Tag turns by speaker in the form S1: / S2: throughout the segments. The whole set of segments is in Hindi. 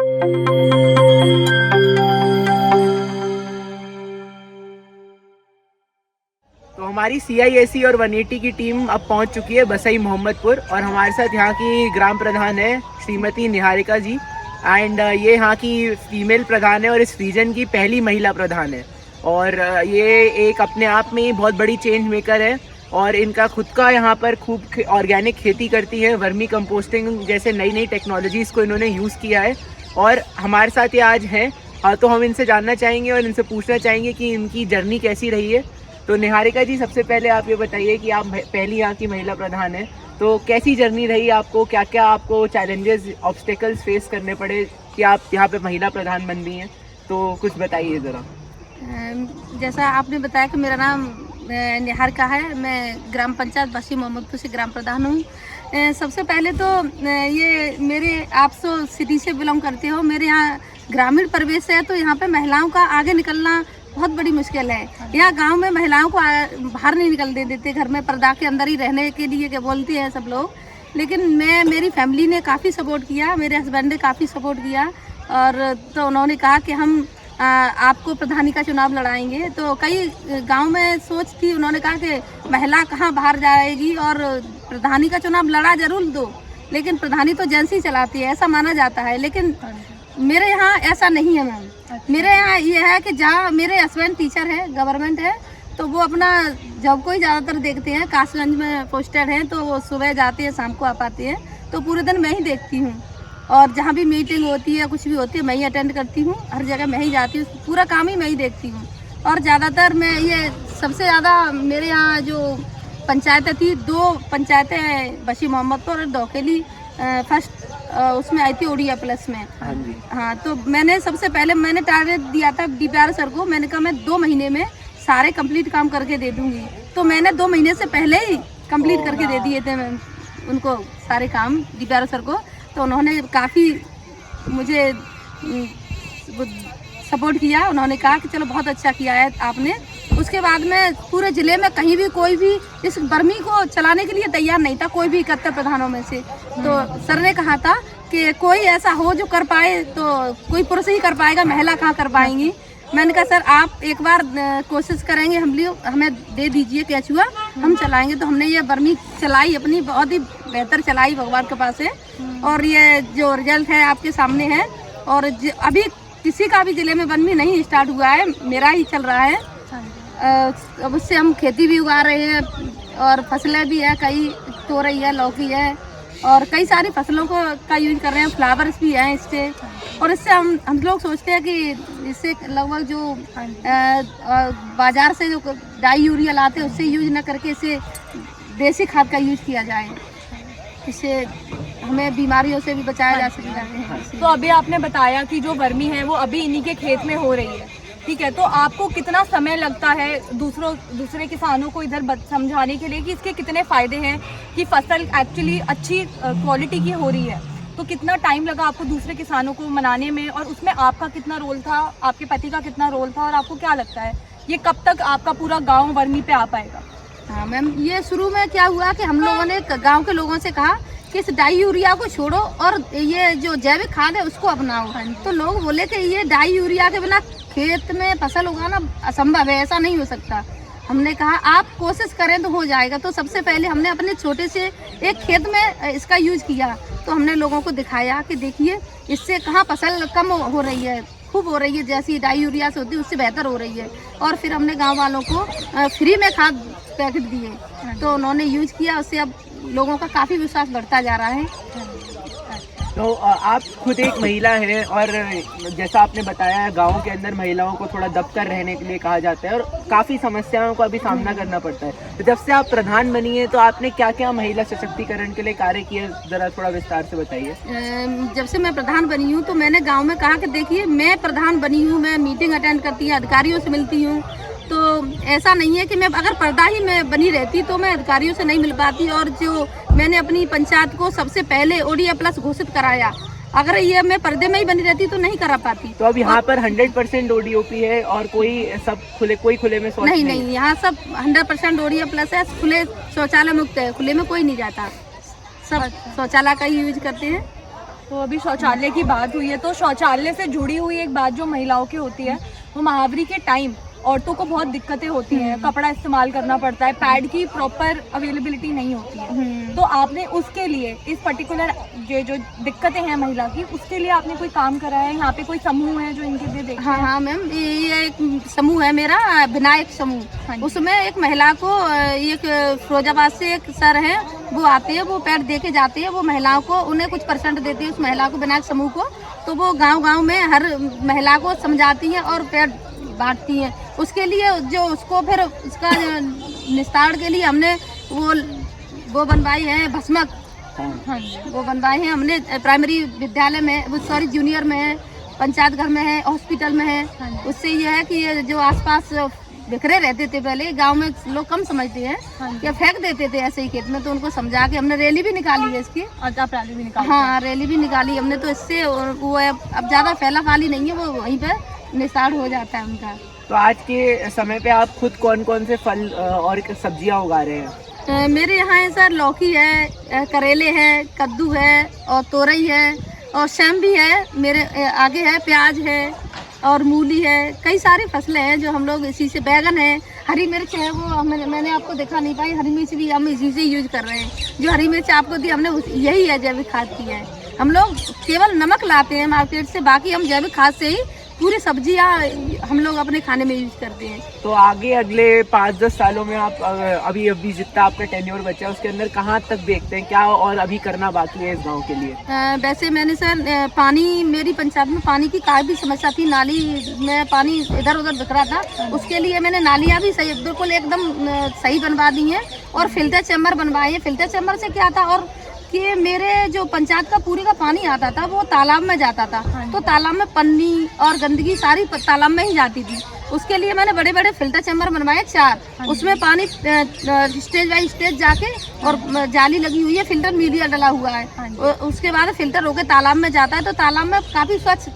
S1: तो हमारी CISE और 180 की टीम अब पहुंच चुकी है बसई मोहम्मदपुर, और हमारे साथ यहाँ की ग्राम प्रधान है श्रीमती निहारिका जी। एंड ये यहाँ की फीमेल प्रधान है और इस रीजन की पहली महिला प्रधान है। और ये एक अपने आप में ही बहुत बड़ी चेंज मेकर है, और इनका खुद का यहाँ पर खूब ऑर्गेनिक खेती करती है। वर्मी कंपोस्टिंग जैसे नई नई टेक्नोलॉजीज़ को इन्होंने यूज़ किया है, और हमारे साथ ये आज हैं। तो हम इनसे जानना चाहेंगे और इनसे पूछना चाहेंगे कि इनकी जर्नी कैसी रही है। तो निहारिका जी, सबसे पहले आप ये बताइए कि आप पहली यहाँ की महिला प्रधान हैं, तो कैसी जर्नी रही आपको, क्या क्या आपको चैलेंजेस ऑब्स्टेकल्स फेस करने पड़े कि आप यहाँ पे महिला प्रधान बन गई हैं, तो कुछ बताइए ज़रा।
S2: जैसा आपने बताया कि मेरा नाम निहारिका है, मैं ग्राम पंचायत बसी मोहम्मदपुर से ग्राम प्रधान हूँ। सबसे पहले तो ये मेरे आप तो सिटी से बिलोंग करते हो, मेरे यहाँ ग्रामीण परिवेश है, तो यहाँ पे महिलाओं का आगे निकलना बहुत बड़ी मुश्किल है। यहाँ गांव में महिलाओं को बाहर नहीं निकलने देते, घर में पर्दा के अंदर ही रहने के लिए क्या बोलते हैं सब लोग। लेकिन मेरी फैमिली ने काफ़ी सपोर्ट किया, मेरे हस्बैंड ने काफ़ी सपोर्ट किया, और तो उन्होंने कहा कि हम आपको प्रधानी का चुनाव लड़ाएंगे। तो कई गांव में सोच थी, उन्होंने कहा कि महिला कहाँ बाहर जाएगी, और प्रधानी का चुनाव लड़ा जरूर दो, लेकिन प्रधानी तो जेंट्स ही चलाती है, ऐसा माना जाता है। लेकिन मेरे यहाँ ऐसा नहीं है मैम। मेरे यहाँ ये है कि जहाँ मेरे हस्बैंड टीचर है, गवर्नमेंट है, तो वो अपना जॉब को ही ज़्यादातर देखते हैं। कासगंज में पोस्टेड हैं, तो वो सुबह जाते हैं, शाम को आ पाते हैं, तो पूरे दिन मैं ही देखती हूँ। और जहाँ भी मीटिंग होती है, कुछ भी होती है, मैं ही अटेंड करती हूँ, हर जगह मैं ही जाती हूँ, पूरा काम ही मैं ही देखती हूँ। और ज़्यादातर मैं ये सबसे ज़्यादा मेरे यहाँ जो पंचायतें थी, 2 पंचायतें बसी मोहम्मदपुर और दौखेली फर्स्ट उसमें आई थी ओडिया प्लस में। हाँ, तो मैंने सबसे पहले मैंने टारगेट दिया था DPR सर को, मैंने कहा मैं 2 महीने में सारे कंप्लीट काम करके दे दूंगी। तो मैंने 2 महीने से पहले ही कंप्लीट करके दे दिए थे मैं उनको सारे काम, DPR सर को। तो उन्होंने काफ़ी मुझे सपोर्ट किया, उन्होंने कहा कि चलो बहुत अच्छा किया है आपने। उसके बाद में पूरे ज़िले में कहीं भी कोई भी इस वर्मी को चलाने के लिए तैयार नहीं था, कोई भी 71 प्रधानों में से। तो सर ने कहा था कि कोई ऐसा हो जो कर पाए, तो कोई पुरुष ही कर पाएगा, महिला कहाँ कर पाएंगी। मैंने कहा सर आप एक बार कोशिश करेंगे, हमें दे दीजिए केचुआ, हम चलाएंगे। तो हमने ये वर्मी चलाई अपनी, बहुत ही बेहतर चलाई भगवान के पास है, और ये जो रिजल्ट है आपके सामने है। और अभी किसी का भी ज़िले में वर्मी नहीं स्टार्ट हुआ है, मेरा ही चल रहा है। अब उससे हम खेती भी उगा रहे हैं, और फसलें भी है, कई तोरई है, लौकी है, और कई सारी फसलों का यूज कर रहे हैं, फ्लावर्स भी हैं इससे। और इससे हम लोग सोचते हैं कि इससे लगभग जो बाजार से जो डाई यूरिया लाते हैं उससे यूज न करके इसे देसी खाद का यूज किया जाए, इससे हमें बीमारियों से भी बचाया जा सकता है।
S3: तो अभी आपने बताया कि जो वर्मी है वो अभी इन्हीं के खेत में हो रही है, ठीक है, तो आपको कितना समय लगता है दूसरे किसानों को इधर समझाने के लिए कि इसके कितने फ़ायदे हैं, कि फसल एक्चुअली अच्छी क्वालिटी की हो रही है? तो कितना टाइम लगा आपको दूसरे किसानों को मनाने में, और उसमें आपका कितना रोल था, आपके पति का कितना रोल था, और आपको क्या लगता है ये कब तक आपका पूरा गाँव वर्मी पे आ पाएगा?
S2: हाँ मैम, ये शुरू में क्या हुआ कि हम लोगों ने गाँव के लोगों से कहा कि इस डाई यूरिया को छोड़ो और ये जो जैविक खाद है उसको अपनाओ। तो लोग बोले कि ये डाई यूरिया के बिना खेत में फसल उगाना असंभव है, ऐसा नहीं हो सकता। हमने कहा आप कोशिश करें तो हो जाएगा। तो सबसे पहले हमने अपने छोटे से एक खेत में इसका यूज किया, तो हमने लोगों को दिखाया कि देखिए इससे कहाँ फसल कम हो रही है, खूब हो रही है, जैसी डाई यूरिया से होती है उससे बेहतर हो रही है। और फिर हमने गांव वालों को फ्री में खाद पैकेट दिए, तो उन्होंने यूज किया, उससे अब लोगों का काफ़ी विश्वास बढ़ता जा रहा है।
S1: तो आप खुद एक महिला हैं, और जैसा आपने बताया गांव के अंदर महिलाओं को थोड़ा दबकर रहने के लिए कहा जाता है, और काफ़ी समस्याओं का भी सामना करना पड़ता है। तो जब से आप प्रधान बनी है, तो आपने क्या क्या महिला सशक्तिकरण के लिए कार्य किए, ज़रा थोड़ा विस्तार से बताइए।
S2: जब से मैं प्रधान बनी हूँ तो मैंने गाँव में कहा कि देखिए मैं प्रधान बनी हूँ, मैं मीटिंग अटेंड करती हूँ, अधिकारियों से मिलती हूँ। तो ऐसा नहीं है कि मैं अगर पर्दा ही मैं बनी रहती तो मैं अधिकारियों से नहीं मिल पाती। और जो मैंने अपनी पंचायत को सबसे पहले ODA प्लस घोषित कराया, अगर ये मैं पर्दे में ही बनी रहती तो नहीं करा पाती।
S1: तो अब यहाँ पर 100% ODOP है, और कोई खुले में शौच
S2: नहीं, यहाँ सब 100% ODA प्लस है, खुले शौचालय मुक्त है, खुले में कोई नहीं जाता, सब शौचालय का ही यूज करते हैं।
S3: तो अभी शौचालय की बात हुई है, तो शौचालय से जुड़ी हुई एक बात जो महिलाओं की होती है, वो महावरी के टाइम औरतों को बहुत दिक्कतें होती हैं, कपड़ा इस्तेमाल करना पड़ता है, पैड की प्रॉपर अवेलेबिलिटी नहीं होती है। तो आपने उसके लिए इस पर्टिकुलर जो दिक्कतें हैं महिला की, उसके लिए आपने कोई काम करा है? यहाँ पे कोई समूह है जो इनके लिए देख?
S2: हाँ हाँ मैम, ये एक समूह है मेरा, विनायक समूह। उसमें एक महिला को, एक फिरोजाबाद से एक सर है, वो आते हैं, वो पैड दे के जाते हैं, वो महिलाओं को उन्हें कुछ परसेंट देती है उस महिला को, विनायक समूह को। तो वो गांव-गांव में हर महिला को समझाती हैं और पैड बांटती हैं। उसके लिए जो उसको फिर उसका निस्तारण के लिए हमने वो बनवाई है भस्मक। हाँ, वो बनवाए हैं हमने प्राइमरी विद्यालय में, सॉरी जूनियर में है, पंचायत घर में है, हॉस्पिटल में है। उससे ये है कि ये जो आसपास बिखरे रहते थे पहले गांव में, लोग कम समझते हैं या फेंक देते थे ऐसे ही खेत में, तो उनको समझा के हमने रैली भी निकाली है इसकी।
S3: आप रैली भी निकाली?
S2: हाँ, रैली भी निकाली हमने, तो इससे वो अब ज़्यादा फैला फाली नहीं है, वो वहीं पे निस्तार हो जाता है उनका।
S1: तो आज के समय पे आप खुद कौन कौन से फल और सब्जियां उगा रहे हैं?
S2: मेरे यहाँ है सर, लौकी है, करेले हैं, कद्दू है और तोरई है और शैम भी है, मेरे आगे है, प्याज है और मूली है। कई सारी फसलें हैं जो हम लोग इसी से, बैगन है, हरी मिर्च है, वो मैंने आपको दिखा नहीं पाई, हरी मिर्च भी हम इसी से यूज कर रहे हैं। जो हरी मिर्च आपको दी हमने यही है, जैविक खाद की है। हम लोग केवल नमक लाते हैं मार्केट से, बाकी हम जैविक खाद से ही पूरी सब्जियां हम लोग अपने खाने में यूज करते हैं।
S1: तो आगे अगले 5-10 सालों में आप अभी जितना आपका टेन्योर बचा है उसके अंदर कहाँ तक देखते हैं, क्या और अभी करना बाकी है इस गांव के लिए?
S2: वैसे मैंने सर पानी, मेरी पंचायत में पानी की काफी समस्या थी, नाली में पानी इधर उधर बिखरा था, उसके लिए मैंने नालियाँ भी सही, बिल्कुल एकदम सही बनवा दी हैं और फिल्टर चैम्बर बनवाए हैं। फिल्टर चैम्बर से क्या था, और कि मेरे जो पंचायत का पूरी का पानी आता था वो तालाब में जाता था, तो तालाब में पन्नी और गंदगी सारी तालाब में ही जाती थी। उसके लिए मैंने बड़े बड़े फिल्टर चैम्बर बनवाए 4, उसमें पानी स्टेज बाई स्टेज जाके, और जाली लगी हुई है, फिल्टर मीडिया डला हुआ है, उसके बाद फिल्टर होकर तालाब में जाता है। तो तालाब में काफी स्वच्छ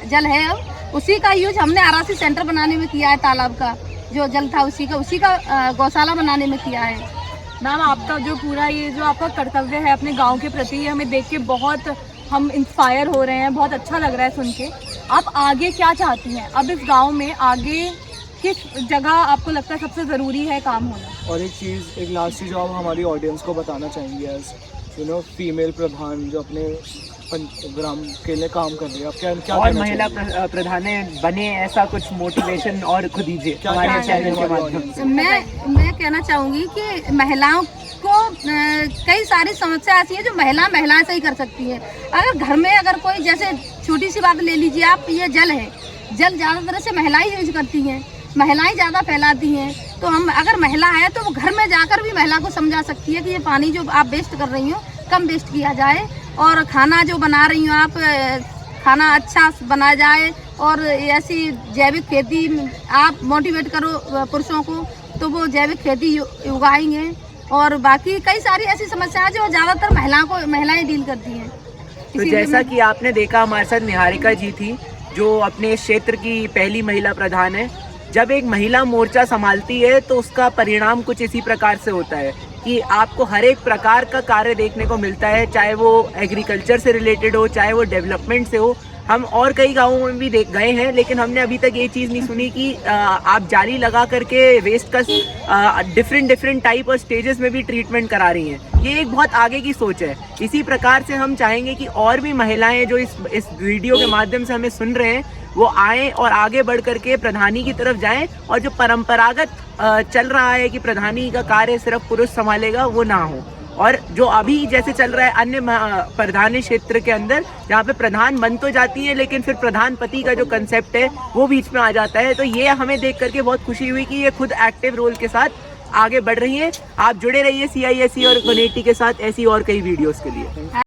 S2: जल है। अब उसी का यूज हमने आरासी सेंटर बनाने में किया है, तालाब का जो जल था उसी का गौशाला बनाने में किया है।
S3: मैम, आपका जो पूरा ये जो आपका कर्तव्य है अपने गांव के प्रति, ये हमें देख के बहुत हम इंस्पायर हो रहे हैं, बहुत अच्छा लग रहा है सुन के। आप आगे क्या चाहती हैं? अब इस गांव में आगे किस जगह आपको लगता है सबसे ज़रूरी है काम होना?
S4: और एक लास्ट चीज़ जो आप हमारी ऑडियंस को बताना चाहेंगे, एज फीमेल प्रधान जो अपने ग्राम के लिए काम कर रही है, आप क्या
S1: और महिला प्रधान बने, ऐसा कुछ मोटिवेशन और खुद दीजिए हमारे चैनल के माध्यम से।
S2: मैं कहना चाहूँगी कि महिलाओं को कई सारी समस्या ऐसी है जो महिलाएं से ही कर सकती है। अगर घर में अगर कोई, जैसे छोटी सी बात ले लीजिए आप, ये जल है, जल ज़्यादातर से महिलाएं यूज करती हैं, महिलाएं ज़्यादा फैलाती हैं। तो हम अगर महिला है तो वो घर में जाकर भी महिला को समझा सकती है कि ये पानी जो आप वेस्ट कर रही हो कम वेस्ट किया जाए, और खाना जो बना रही हो आप, खाना अच्छा बनाया जाए, और ऐसी जैविक खेती आप मोटिवेट करो पुरुषों को, तो वो जैविक खेती उगाएंगे। और बाकी कई सारी ऐसी समस्याएं जो ज़्यादातर महिलाएं डील करती हैं।
S1: तो जैसा कि आपने देखा, हमारे साथ निहारिका जी थी जो अपने क्षेत्र की पहली महिला प्रधान है। जब एक महिला मोर्चा संभालती है तो उसका परिणाम कुछ इसी प्रकार से होता है कि आपको हर एक प्रकार का कार्य देखने को मिलता है, चाहे वो एग्रीकल्चर से रिलेटेड हो, चाहे वो डेवलपमेंट से हो। हम और कई गाँवों में भी देख गए हैं, लेकिन हमने अभी तक ये चीज़ नहीं सुनी कि आप जाली लगा करके वेस्ट का डिफरेंट टाइप और स्टेजेस में भी ट्रीटमेंट करा रही हैं। ये एक बहुत आगे की सोच है। इसी प्रकार से हम चाहेंगे कि और भी महिलाएं जो इस वीडियो के माध्यम से हमें सुन रहे हैं, वो आएँ और आगे बढ़ करके प्रधानी की तरफ जाएं, और जो परंपरागत चल रहा है कि प्रधानी का कार्य सिर्फ पुरुष संभालेगा, वो ना हो। और जो अभी जैसे चल रहा है अन्य प्रधान क्षेत्र के अंदर, जहाँ पे प्रधान बन तो जाती है लेकिन फिर प्रधान पति का जो कंसेप्ट है वो बीच में आ जाता है। तो ये हमें देख करके बहुत खुशी हुई कि ये खुद एक्टिव रोल के साथ आगे बढ़ रही है। आप जुड़े रहिए CISE और 180 के साथ ऐसी और कई वीडियोस के लिए।